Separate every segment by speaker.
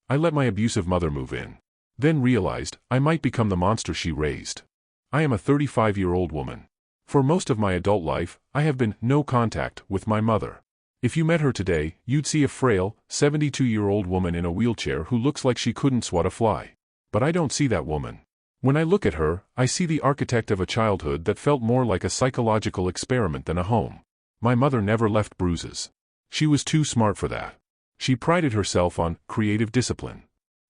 Speaker 1: I let my abusive mother move in. Then realized I might become the monster she raised. I am a 35-year-old woman. For most of my adult life, I have been no contact with my mother. If you met her today, you'd see a frail, 72-year-old woman in a wheelchair who looks like she couldn't swat a fly. But I don't see that woman. When I look at her, I see the architect of a childhood that felt more like a psychological experiment than a home. My mother never left bruises. She was too smart for that. She prided herself on creative discipline.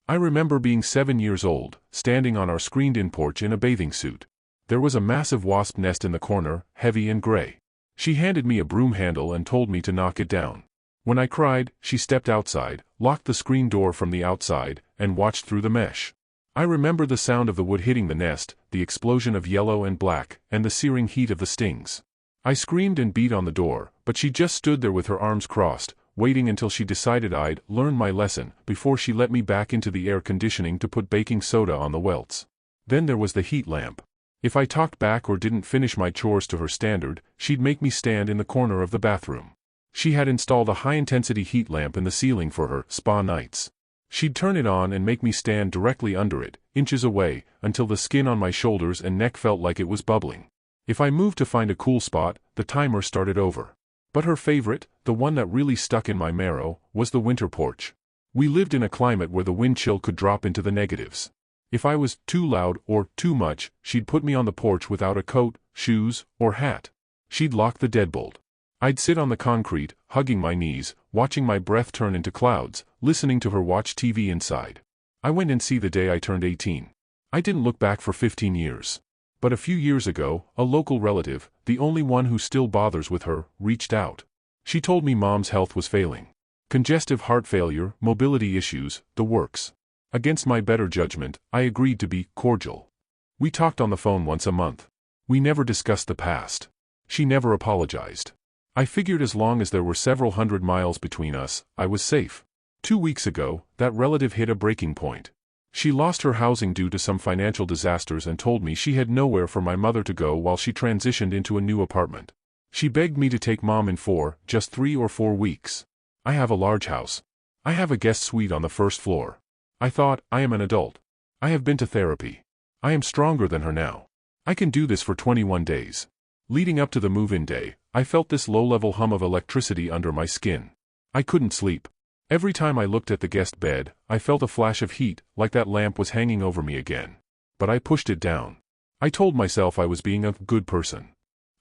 Speaker 1: I remember being 7 years old, standing on our screened-in porch in a bathing suit. There was a massive wasp nest in the corner, heavy and gray. She handed me a broom handle and told me to knock it down. When I cried, she stepped outside, locked the screen door from the outside, and watched through the mesh. I remember the sound of the wood hitting the nest, the explosion of yellow and black, and the searing heat of the stings. I screamed and beat on the door, but she just stood there with her arms crossed, waiting until she decided I'd learned my lesson before she let me back into the air conditioning to put baking soda on the welts. Then there was the heat lamp. If I talked back or didn't finish my chores to her standard, she'd make me stand in the corner of the bathroom. She had installed a high-intensity heat lamp in the ceiling for her spa nights. She'd turn it on and make me stand directly under it, inches away, until the skin on my shoulders and neck felt like it was bubbling. If I moved to find a cool spot, the timer started over. But her favorite, the one that really stuck in my marrow, was the winter porch. We lived in a climate where the wind chill could drop into the negatives. If I was too loud or too much, she'd put me on the porch without a coat, shoes, or hat. She'd lock the deadbolt. I'd sit on the concrete, hugging my knees, watching my breath turn into clouds, listening to her watch TV inside. I went in see the day I turned 18. I didn't look back for 15 years. But a few years ago, a local relative, the only one who still bothers with her, reached out. She told me Mom's health was failing. Congestive heart failure, mobility issues, the works. Against my better judgment, I agreed to be cordial. We talked on the phone once a month. We never discussed the past. She never apologized. I figured as long as there were several hundred miles between us, I was safe. 2 weeks ago, that relative hit a breaking point. She lost her housing due to some financial disasters and told me she had nowhere for my mother to go while she transitioned into a new apartment. She begged me to take Mom in for just 3 or 4 weeks. I have a large house. I have a guest suite on the first floor. I thought, I am an adult. I have been to therapy. I am stronger than her now. I can do this for 21 days. Leading up to the move-in day, I felt this low-level hum of electricity under my skin. I couldn't sleep. Every time I looked at the guest bed, I felt a flash of heat, like that lamp was hanging over me again. But I pushed it down. I told myself I was being a good person.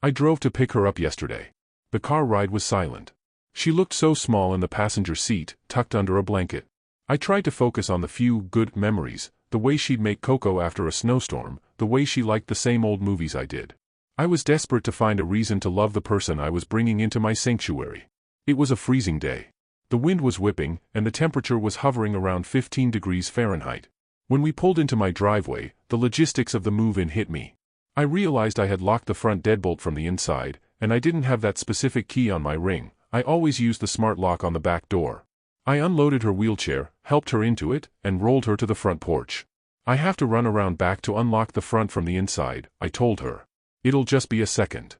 Speaker 1: I drove to pick her up yesterday. The car ride was silent. She looked so small in the passenger seat, tucked under a blanket. I tried to focus on the few good memories, the way she'd make cocoa after a snowstorm, the way she liked the same old movies I did. I was desperate to find a reason to love the person I was bringing into my sanctuary. It was a freezing day. The wind was whipping, and the temperature was hovering around 15 degrees Fahrenheit. When we pulled into my driveway, the logistics of the move-in hit me. I realized I had locked the front deadbolt from the inside, and I didn't have that specific key on my ring. I always used the smart lock on the back door. I unloaded her wheelchair, helped her into it, and rolled her to the front porch. I have to run around back to unlock the front from the inside, I told her. It'll just be a second.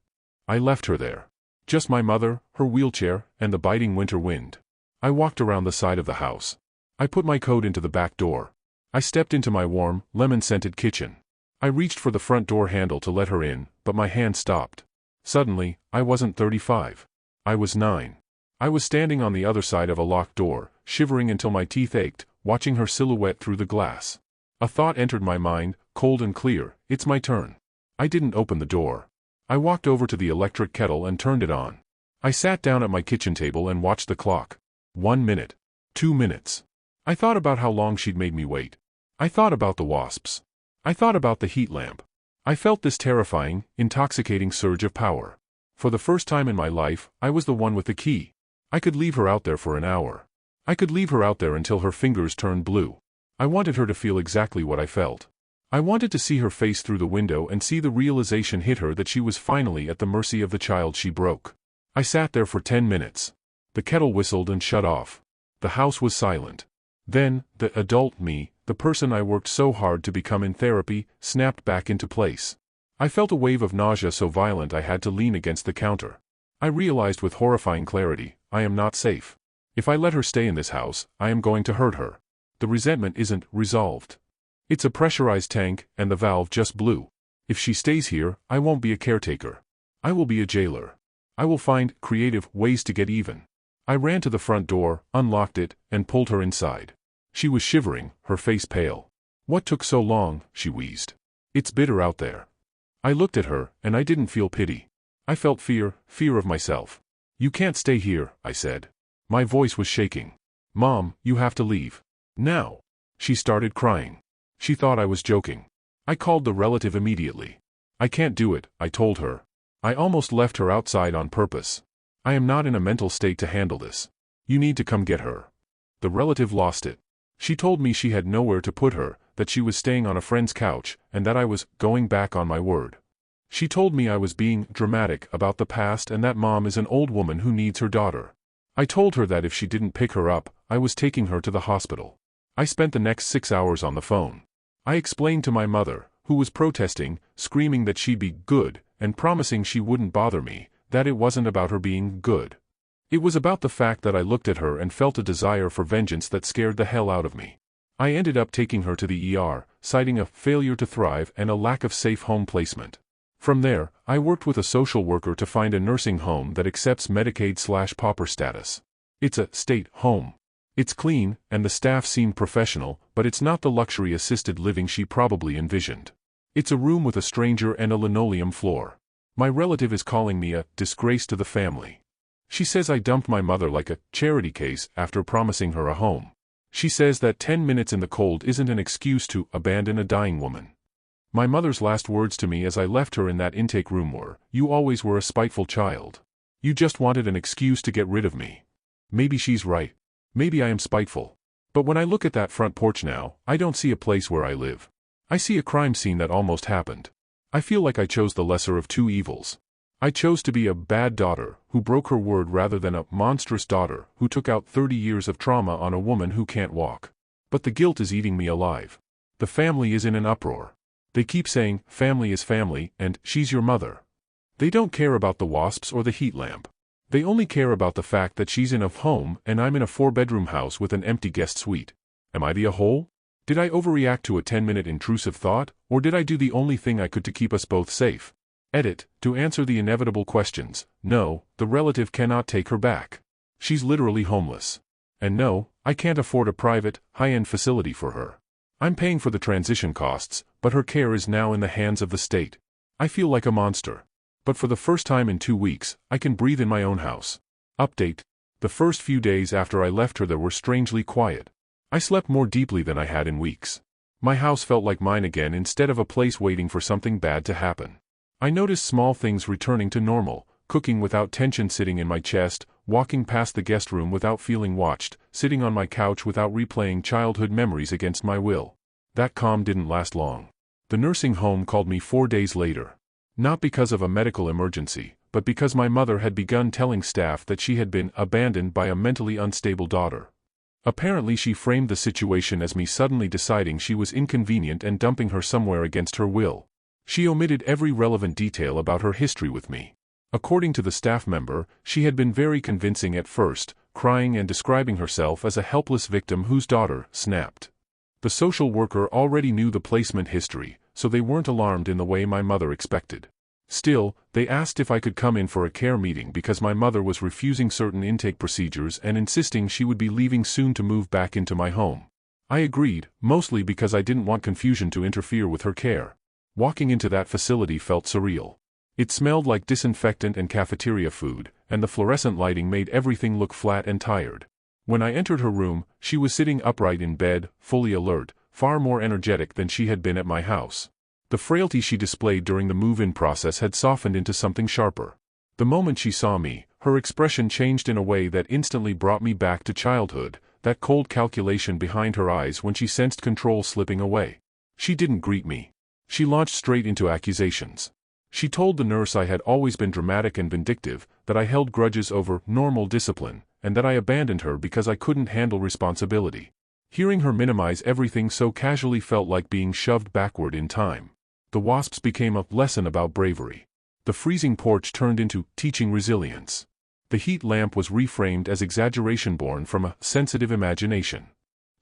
Speaker 1: I left her there. Just my mother, her wheelchair, and the biting winter wind. I walked around the side of the house. I put my coat into the back door. I stepped into my warm, lemon-scented kitchen. I reached for the front door handle to let her in, but my hand stopped. Suddenly, I wasn't 35. I was 9. I was standing on the other side of a locked door, shivering until my teeth ached, watching her silhouette through the glass. A thought entered my mind, cold and clear, it's my turn. I didn't open the door. I walked over to the electric kettle and turned it on. I sat down at my kitchen table and watched the clock. 1 minute. 2 minutes. I thought about how long she'd made me wait. I thought about the wasps. I thought about the heat lamp. I felt this terrifying, intoxicating surge of power. For the first time in my life, I was the one with the key. I could leave her out there for an hour. I could leave her out there until her fingers turned blue. I wanted her to feel exactly what I felt. I wanted to see her face through the window and see the realization hit her that she was finally at the mercy of the child she broke. I sat there for 10 minutes. The kettle whistled and shut off. The house was silent. Then, the adult me, the person I worked so hard to become in therapy, snapped back into place. I felt a wave of nausea so violent I had to lean against the counter. I realized with horrifying clarity, I am not safe. If I let her stay in this house, I am going to hurt her. The resentment isn't resolved. It's a pressurized tank, and the valve just blew. If she stays here, I won't be a caretaker. I will be a jailer. I will find creative ways to get even. I ran to the front door, unlocked it, and pulled her inside. She was shivering, her face pale. "What took so long?" she wheezed. "It's bitter out there." I looked at her, and I didn't feel pity. I felt fear of myself. "You can't stay here," I said. My voice was shaking. "Mom, you have to leave. Now." She started crying. She thought I was joking. I called the relative immediately. "I can't do it," I told her. I almost left her outside on purpose. "I am not in a mental state to handle this. You need to come get her." The relative lost it. She told me she had nowhere to put her, that she was staying on a friend's couch, and that I was going back on my word. She told me I was being dramatic about the past and that Mom is an old woman who needs her daughter. I told her that if she didn't pick her up, I was taking her to the hospital. I spent the next 6 hours on the phone. I explained to my mother, who was protesting, screaming that she'd be good, and promising she wouldn't bother me, that it wasn't about her being good. It was about the fact that I looked at her and felt a desire for vengeance that scared the hell out of me. I ended up taking her to the ER, citing a failure to thrive and a lack of safe home placement. From there, I worked with a social worker to find a nursing home that accepts Medicaid/pauper status. It's a state home. It's clean, and the staff seemed professional, but it's not the luxury assisted living she probably envisioned. It's a room with a stranger and a linoleum floor. My relative is calling me a disgrace to the family. She says I dumped my mother like a charity case after promising her a home. She says that 10 minutes in the cold isn't an excuse to abandon a dying woman. My mother's last words to me as I left her in that intake room were, "You always were a spiteful child. You just wanted an excuse to get rid of me." Maybe she's right. Maybe I am spiteful. But when I look at that front porch now, I don't see a place where I live. I see a crime scene that almost happened. I feel like I chose the lesser of two evils. I chose to be a bad daughter who broke her word rather than a monstrous daughter who took out 30 years of trauma on a woman who can't walk. But the guilt is eating me alive. The family is in an uproar. They keep saying, family is family, and she's your mother. They don't care about the wasps or the heat lamp. They only care about the fact that she's in a home and I'm in a 4-bedroom house with an empty guest suite. Am I the a-hole? Did I overreact to a 10-minute intrusive thought, or did I do the only thing I could to keep us both safe? Edit, to answer the inevitable questions, no, the relative cannot take her back. She's literally homeless. And no, I can't afford a private, high-end facility for her. I'm paying for the transition costs, but her care is now in the hands of the state. I feel like a monster. But for the first time in 2 weeks, I can breathe in my own house. Update. The first few days after I left her there were strangely quiet. I slept more deeply than I had in weeks. My house felt like mine again instead of a place waiting for something bad to happen. I noticed small things returning to normal, cooking without tension sitting in my chest, walking past the guest room without feeling watched, sitting on my couch without replaying childhood memories against my will. That calm didn't last long. The nursing home called me 4 days later. Not because of a medical emergency, but because my mother had begun telling staff that she had been abandoned by a mentally unstable daughter. Apparently she framed the situation as me suddenly deciding she was inconvenient and dumping her somewhere against her will. She omitted every relevant detail about her history with me. According to the staff member, she had been very convincing at first, crying and describing herself as a helpless victim whose daughter snapped. The social worker already knew the placement history, so they weren't alarmed in the way my mother expected. Still, they asked if I could come in for a care meeting because my mother was refusing certain intake procedures and insisting she would be leaving soon to move back into my home. I agreed, mostly because I didn't want confusion to interfere with her care. Walking into that facility felt surreal. It smelled like disinfectant and cafeteria food, and the fluorescent lighting made everything look flat and tired. When I entered her room, she was sitting upright in bed, fully alert, far more energetic than she had been at my house. The frailty she displayed during the move-in process had softened into something sharper. The moment she saw me, her expression changed in a way that instantly brought me back to childhood, that cold calculation behind her eyes when she sensed control slipping away. She didn't greet me. She launched straight into accusations. She told the nurse I had always been dramatic and vindictive, that I held grudges over normal discipline, and that I abandoned her because I couldn't handle responsibility. Hearing her minimize everything so casually felt like being shoved backward in time. The wasps became a lesson about bravery. The freezing porch turned into teaching resilience. The heat lamp was reframed as exaggeration born from a sensitive imagination.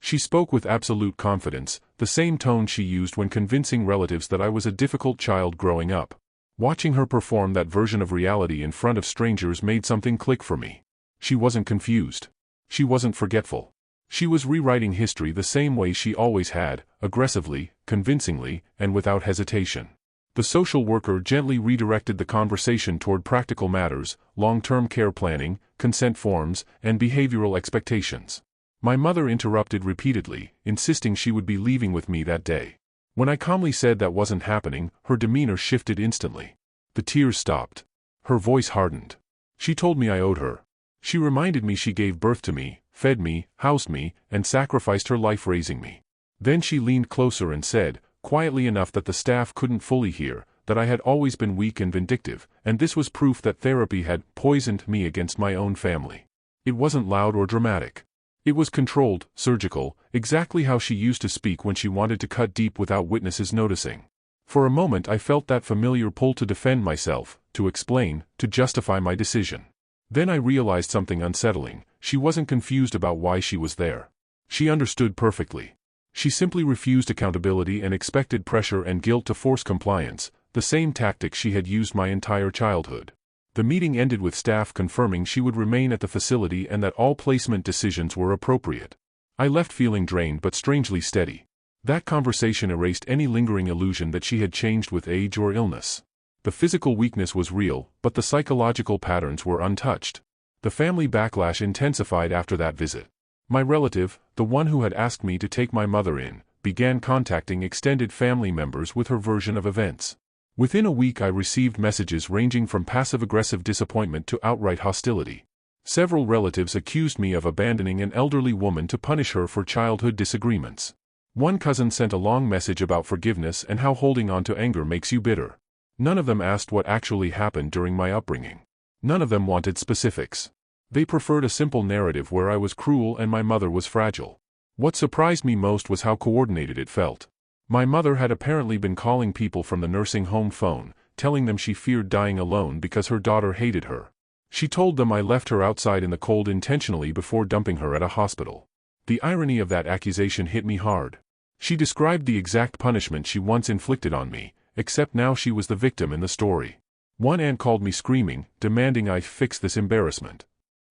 Speaker 1: She spoke with absolute confidence, the same tone she used when convincing relatives that I was a difficult child growing up. Watching her perform that version of reality in front of strangers made something click for me. She wasn't confused. She wasn't forgetful. She was rewriting history the same way she always had, aggressively, convincingly, and without hesitation. The social worker gently redirected the conversation toward practical matters, long-term care planning, consent forms, and behavioral expectations. My mother interrupted repeatedly, insisting she would be leaving with me that day. When I calmly said that wasn't happening, her demeanor shifted instantly. The tears stopped. Her voice hardened. She told me I owed her. She reminded me she gave birth to me, fed me, housed me, and sacrificed her life raising me. Then she leaned closer and said, quietly enough that the staff couldn't fully hear, that I had always been weak and vindictive, and this was proof that therapy had poisoned me against my own family. It wasn't loud or dramatic. It was controlled, surgical, exactly how she used to speak when she wanted to cut deep without witnesses noticing. For a moment I felt that familiar pull to defend myself, to explain, to justify my decision. Then I realized something unsettling. She wasn't confused about why she was there. She understood perfectly. She simply refused accountability and expected pressure and guilt to force compliance, the same tactic she had used my entire childhood. The meeting ended with staff confirming she would remain at the facility and that all placement decisions were appropriate. I left feeling drained but strangely steady. That conversation erased any lingering illusion that she had changed with age or illness. The physical weakness was real, but the psychological patterns were untouched. The family backlash intensified after that visit. My relative, the one who had asked me to take my mother in, began contacting extended family members with her version of events. Within a week I received messages ranging from passive-aggressive disappointment to outright hostility. Several relatives accused me of abandoning an elderly woman to punish her for childhood disagreements. One cousin sent a long message about forgiveness and how holding on to anger makes you bitter. None of them asked what actually happened during my upbringing. None of them wanted specifics. They preferred a simple narrative where I was cruel and my mother was fragile. What surprised me most was how coordinated it felt. My mother had apparently been calling people from the nursing home phone, telling them she feared dying alone because her daughter hated her. She told them I left her outside in the cold intentionally before dumping her at a hospital. The irony of that accusation hit me hard. She described the exact punishment she once inflicted on me, except now she was the victim in the story. One aunt called me screaming, demanding I fix this embarrassment.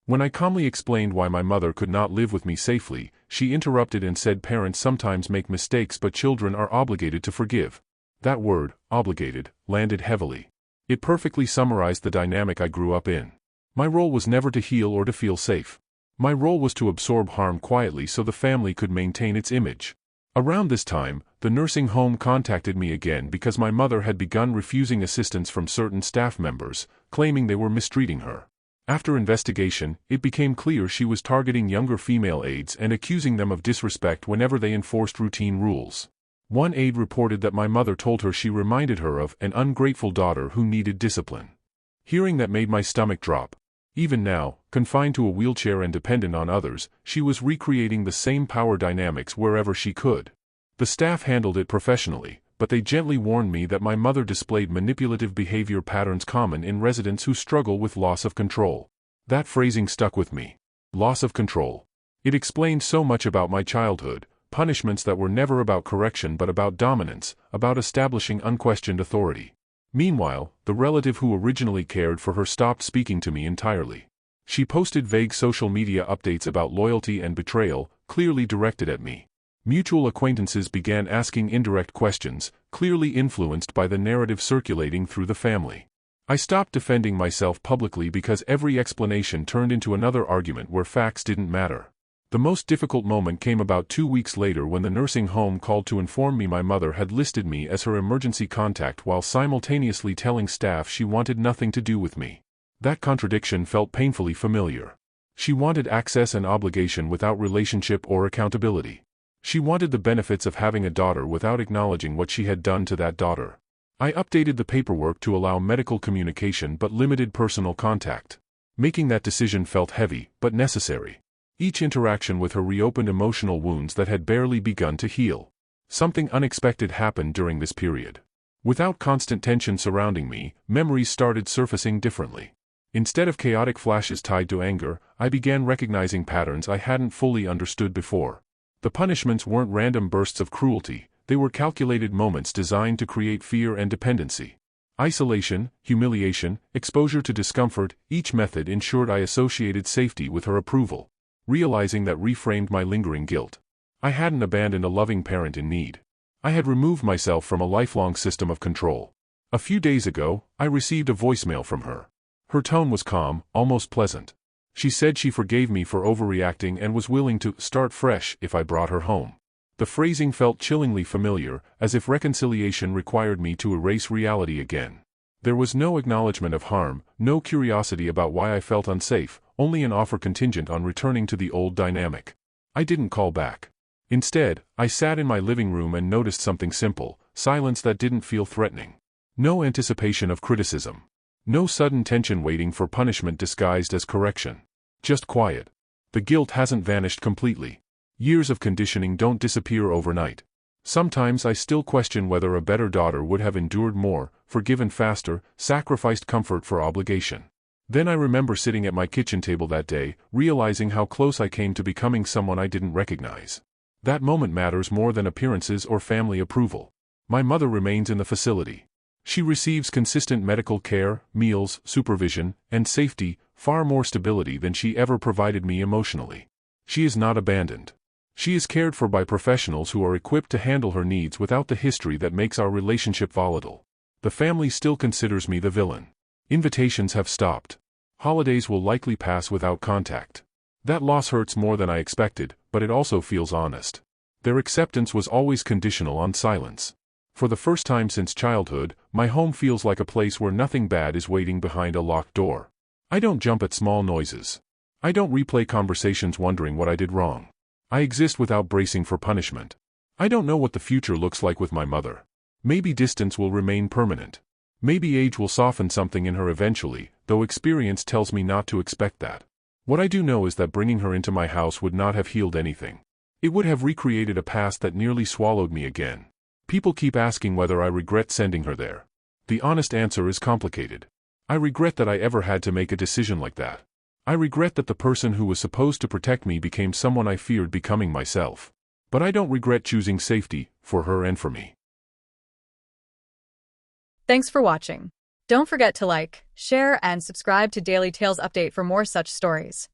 Speaker 1: When I calmly explained why my mother could not live with me safely, she interrupted and said parents sometimes make mistakes but children are obligated to forgive. That word, obligated, landed heavily. It perfectly summarized the dynamic I grew up in. My role was never to heal or to feel safe. My role was to absorb harm quietly so the family could maintain its image. Around this time, the nursing home contacted me again because my mother had begun refusing assistance from certain staff members, claiming they were mistreating her. After investigation, it became clear she was targeting younger female aides and accusing them of disrespect whenever they enforced routine rules. One aide reported that my mother told her she reminded her of an ungrateful daughter who needed discipline. Hearing that made my stomach drop. Even now, confined to a wheelchair and dependent on others, she was recreating the same power dynamics wherever she could. The staff handled it professionally, but they gently warned me that my mother displayed manipulative behavior patterns common in residents who struggle with loss of control. That phrasing stuck with me. Loss of control. It explained so much about my childhood, punishments that were never about correction but about dominance, about establishing unquestioned authority. Meanwhile, the relative who originally cared for her stopped speaking to me entirely. She posted vague social media updates about loyalty and betrayal, clearly directed at me. Mutual acquaintances began asking indirect questions, clearly influenced by the narrative circulating through the family. I stopped defending myself publicly because every explanation turned into another argument where facts didn't matter. The most difficult moment came about 2 weeks later when the nursing home called to inform me my mother had listed me as her emergency contact while simultaneously telling staff she wanted nothing to do with me. That contradiction felt painfully familiar. She wanted access and obligation without relationship or accountability. She wanted the benefits of having a daughter without acknowledging what she had done to that daughter. I updated the paperwork to allow medical communication but limited personal contact. Making that decision felt heavy, but necessary. Each interaction with her reopened emotional wounds that had barely begun to heal. Something unexpected happened during this period. Without constant tension surrounding me, memories started surfacing differently. Instead of chaotic flashes tied to anger, I began recognizing patterns I hadn't fully understood before. The punishments weren't random bursts of cruelty, they were calculated moments designed to create fear and dependency. Isolation, humiliation, exposure to discomfort, each method ensured I associated safety with her approval. Realizing that reframed my lingering guilt. I hadn't abandoned a loving parent in need. I had removed myself from a lifelong system of control. A few days ago, I received a voicemail from her. Her tone was calm, almost pleasant. She said she forgave me for overreacting and was willing to start fresh if I brought her home. The phrasing felt chillingly familiar, as if reconciliation required me to erase reality again. There was no acknowledgement of harm, no curiosity about why I felt unsafe, only an offer contingent on returning to the old dynamic. I didn't call back. Instead, I sat in my living room and noticed something simple, silence that didn't feel threatening. No anticipation of criticism. No sudden tension waiting for punishment disguised as correction. Just quiet. The guilt hasn't vanished completely. Years of conditioning don't disappear overnight. Sometimes I still question whether a better daughter would have endured more, forgiven faster, sacrificed comfort for obligation. Then I remember sitting at my kitchen table that day, realizing how close I came to becoming someone I didn't recognize. That moment matters more than appearances or family approval. My mother remains in the facility. She receives consistent medical care, meals, supervision, and safety, far more stability than she ever provided me emotionally. She is not abandoned. She is cared for by professionals who are equipped to handle her needs without the history that makes our relationship volatile. The family still considers me the villain. Invitations have stopped. Holidays will likely pass without contact. That loss hurts more than I expected, but it also feels honest. Their acceptance was always conditional on silence. For the first time since childhood, my home feels like a place where nothing bad is waiting behind a locked door. I don't jump at small noises. I don't replay conversations wondering what I did wrong. I exist without bracing for punishment. I don't know what the future looks like with my mother. Maybe distance will remain permanent. Maybe age will soften something in her eventually, though experience tells me not to expect that. What I do know is that bringing her into my house would not have healed anything. It would have recreated a past that nearly swallowed me again. People keep asking whether I regret sending her there. The honest answer is complicated. I regret that I ever had to make a decision like that. I regret that the person who was supposed to protect me became someone I feared becoming myself. But I don't regret choosing safety, for her and for me.
Speaker 2: Thanks for watching. Don't forget to like, share, and subscribe to Daily Tales Update for more such stories.